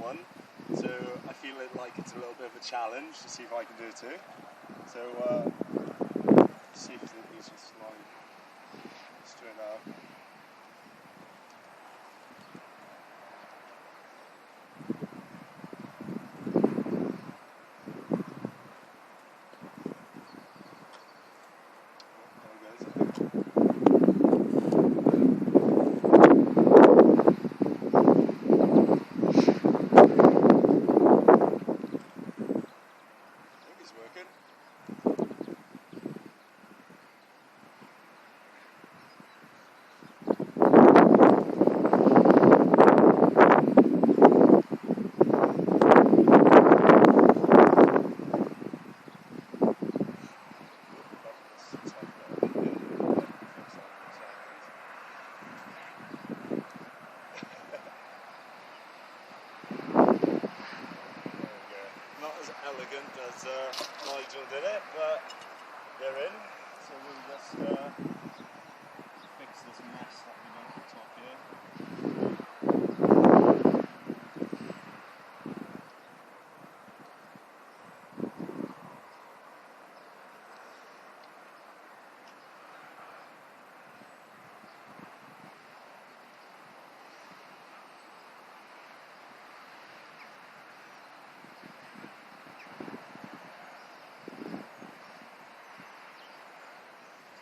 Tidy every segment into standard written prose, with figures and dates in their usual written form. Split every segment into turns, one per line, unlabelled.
one, so I feel like it's a little bit of a challenge to see if I can do it too. So see if these just like straight out. Elegant as Nigel did it, but they're in, so we'll just fix this mess that we got at the top here.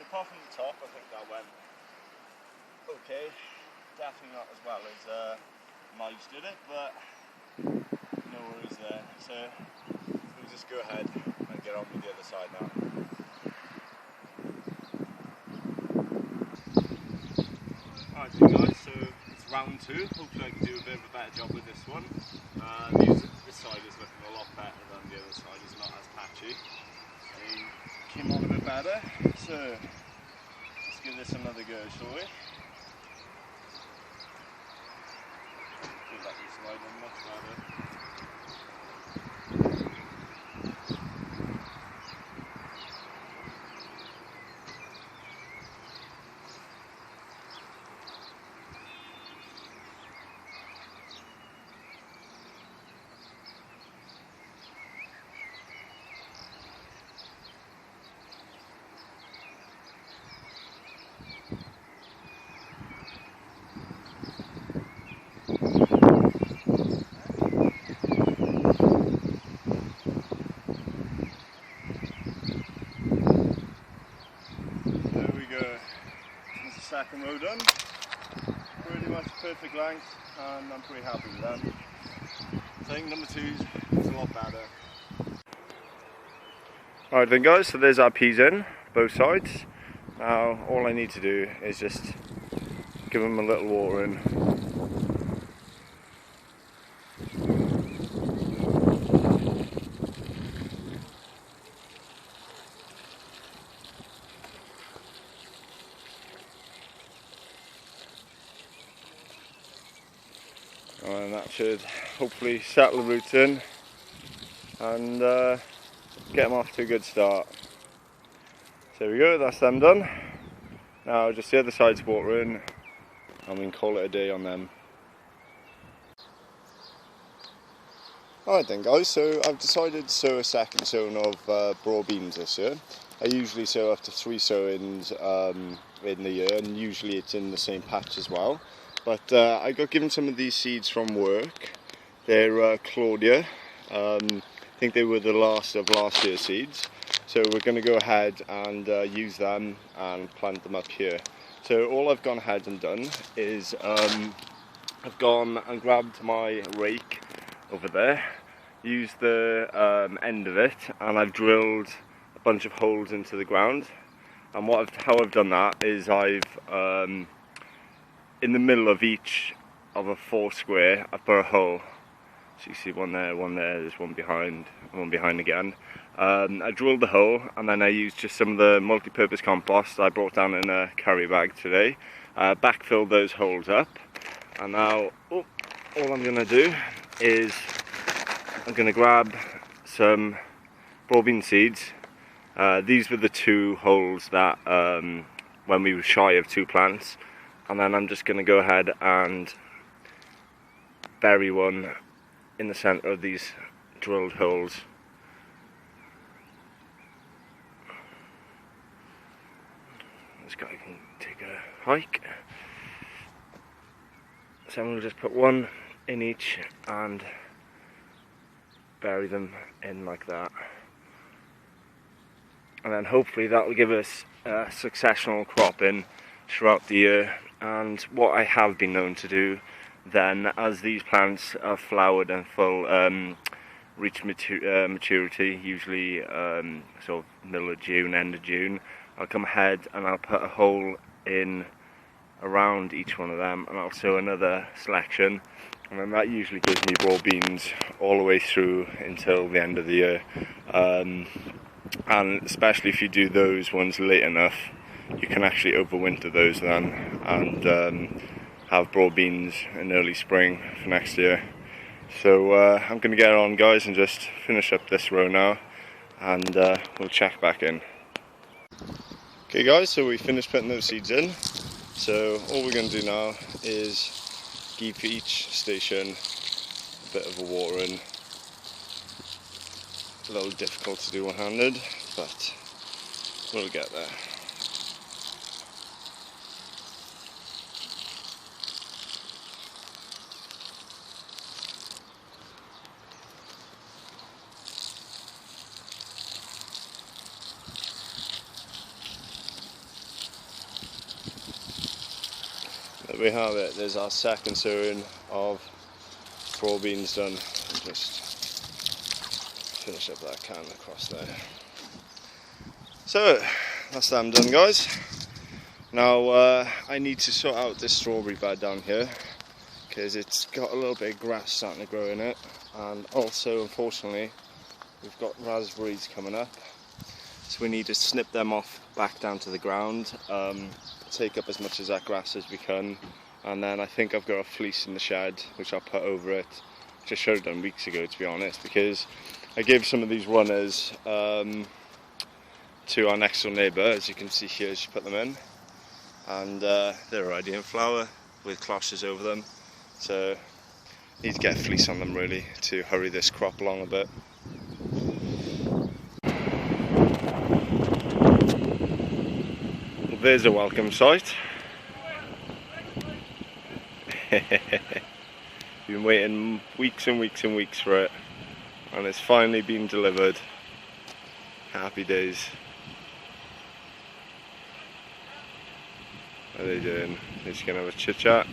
Apart from the top, I think that went okay. Definitely not as well as Nige did it, but no worries there. So we'll just go ahead and get on with the other side now. Alright guys, so it's round 2. Hopefully I can do a bit of a better job with this one. This side is looking a lot better than the other side. It's not as patchy. Came on a bit better, so let's give this another go, shall we? Feel like it's sliding much better. Second row done, pretty much perfect length, and I'm pretty happy with that. I think number 2's a lot better. Alright then guys, so there's our peas in, both sides. Now all I need to do is just give them a little water in. And that should hopefully settle the roots in and get them off to a good start. So there we go, that's them done. Now just the other side's water in and we can call it a day on them. Alright then guys, so I've decided to sow a second sowing of broad beans this year. I usually sow up to 3 sowings in the year, and usually it's in the same patch as well. But I got given some of these seeds from work. They're Claudia. I think they were the last of last year's seeds. So we're going to go ahead and use them and plant them up here. So all I've gone ahead and done is I've gone and grabbed my rake over there, used the end of it, and I've drilled a bunch of holes into the ground. And how I've done that is I've in the middle of each of a 4 square, I put a hole. So you see one there, there's one behind again. I drilled the hole, and then I used just some of the multi-purpose compost I brought down in a carry bag today. Backfilled those holes up, and now all I'm going to do is I'm going to grab some broad bean seeds. These were the 2 holes that when we were shy of 2 plants. And then I'm just going to go ahead and bury one
in the centre of these drilled holes. This guy can take a hike. So I'm going to just put one in each and bury them in like that. And then hopefully that will give us a successional cropping throughout the year. And what I have been known to do then, as these plants are flowered and full, reach maturity, usually sort of middle of June, end of June, I'll come ahead and I'll put a hole in around each one of them, and I'll sow another selection, and then that usually gives me broad beans all the way through until the end of the year. And especially if you do those ones late enough, you can actually overwinter those then, and have broad beans in early spring for next year. So I'm going to get on, guys, and just finish up this row now, and we'll check back in. Okay guys, so we finished putting those seeds in. So all we're going to do now is give each station a bit of a watering. A little difficult to do one-handed, but we'll get there. There we have it, there's our second sowing of broad beans done. I'll just finish up that can across there. So that's them done, guys. Now I need to sort out this strawberry bed down here because it's got a little bit of grass starting to grow in it, and also unfortunately we've got raspberries coming up, so we need to snip them off back down to the ground, take up as much of that grass as we can, and then I think I've got a fleece in the shed which I'll put over it, which I should have done weeks ago, to be honest, because I gave some of these runners to our next door neighbour, as you can see here, she put them in, and they're already in flower with cloches over them, so need to get a fleece on them really to hurry this crop along a bit. Well, there's a welcome sight. Been waiting weeks and weeks and weeks for it, and it's finally been delivered. Happy days. What are they doing? They're just gonna have a chit chat?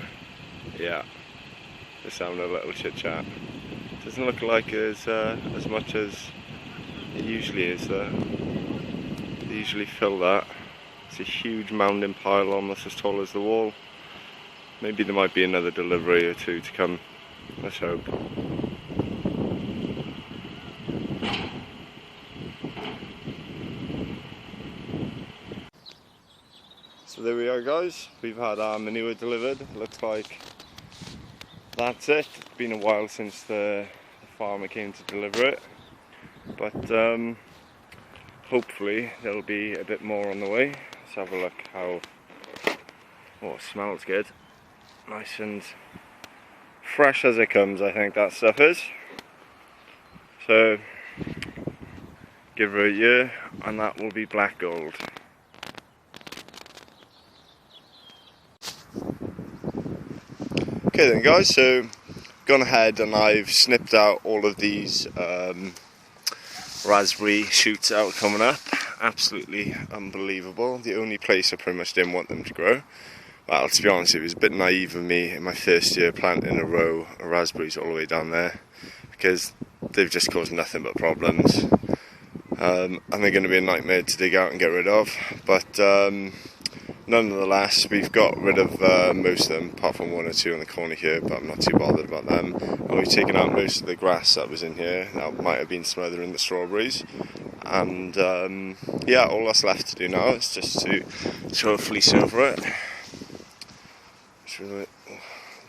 Yeah, just having a little chit chat. Doesn't look like as much as it usually is though. They usually fill that. It's a huge mounding pile almost as tall as the wall. Maybe there might be another delivery or two to come. Let's hope. So there we are, guys. We've had our manure delivered. Looks like that's it. It's been a while since the farmer came to deliver it, but hopefully there'll be a bit more on the way. Let's have a look how. Oh, it smells good. Nice and fresh as it comes, I think that stuff is. So give her a year and that will be black gold. Okay then, guys, so gone ahead and I've snipped out all of these raspberry shoots out coming up. Absolutely unbelievable. The only place I pretty much didn't want them to grow. Well, to be honest, it was a bit naive of me in my first year planting a row of raspberries all the way down there, because they've just caused nothing but problems, and they're going to be a nightmare to dig out and get rid of. But nonetheless, we've got rid of most of them, apart from one or two on the corner here, but I'm not too bothered about them. And we've taken out most of the grass that was in here that might have been smothering the strawberries. And yeah, all that's left to do now is just to throw a fleece over it. Which we'll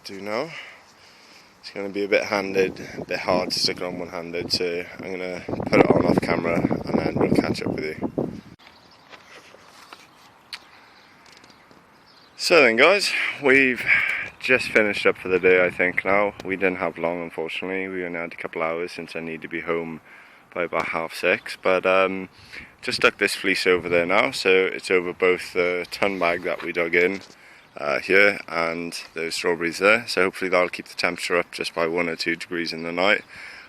do now. It's going to be a bit handed, a bit hard to stick it on one-handed, so I'm going to put it on off camera and then we'll catch up with you. So then, guys, we've just finished up for the day, I think now. We didn't have long, unfortunately. We only had a couple hours since I need to be home by about 6:30. But just stuck this fleece over there now, so it's over both the ton bag that we dug in here and those strawberries there. So hopefully that'll keep the temperature up just by 1 or 2 degrees in the night.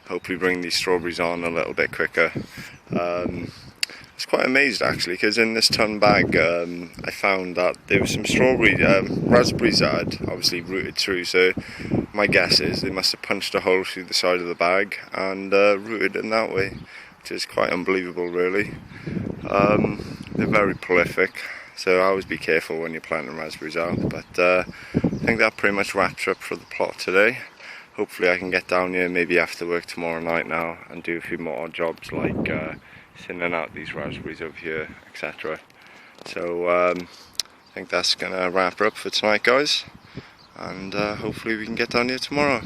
Hopefully bring these strawberries on a little bit quicker. I was quite amazed actually, because in this ton bag I found that there were some raspberries that had obviously rooted through, so my guess is they must have punched a hole through the side of the bag and rooted in that way, which is quite unbelievable really. They're very prolific, so always be careful when you're planting raspberries out, but I think that pretty much wraps up for the plot today. Hopefully I can get down here maybe after work tomorrow night now and do a few more odd jobs like thinning out these raspberries over here, etc. So I think that's going to wrap her up for tonight, guys, and hopefully we can get down here tomorrow.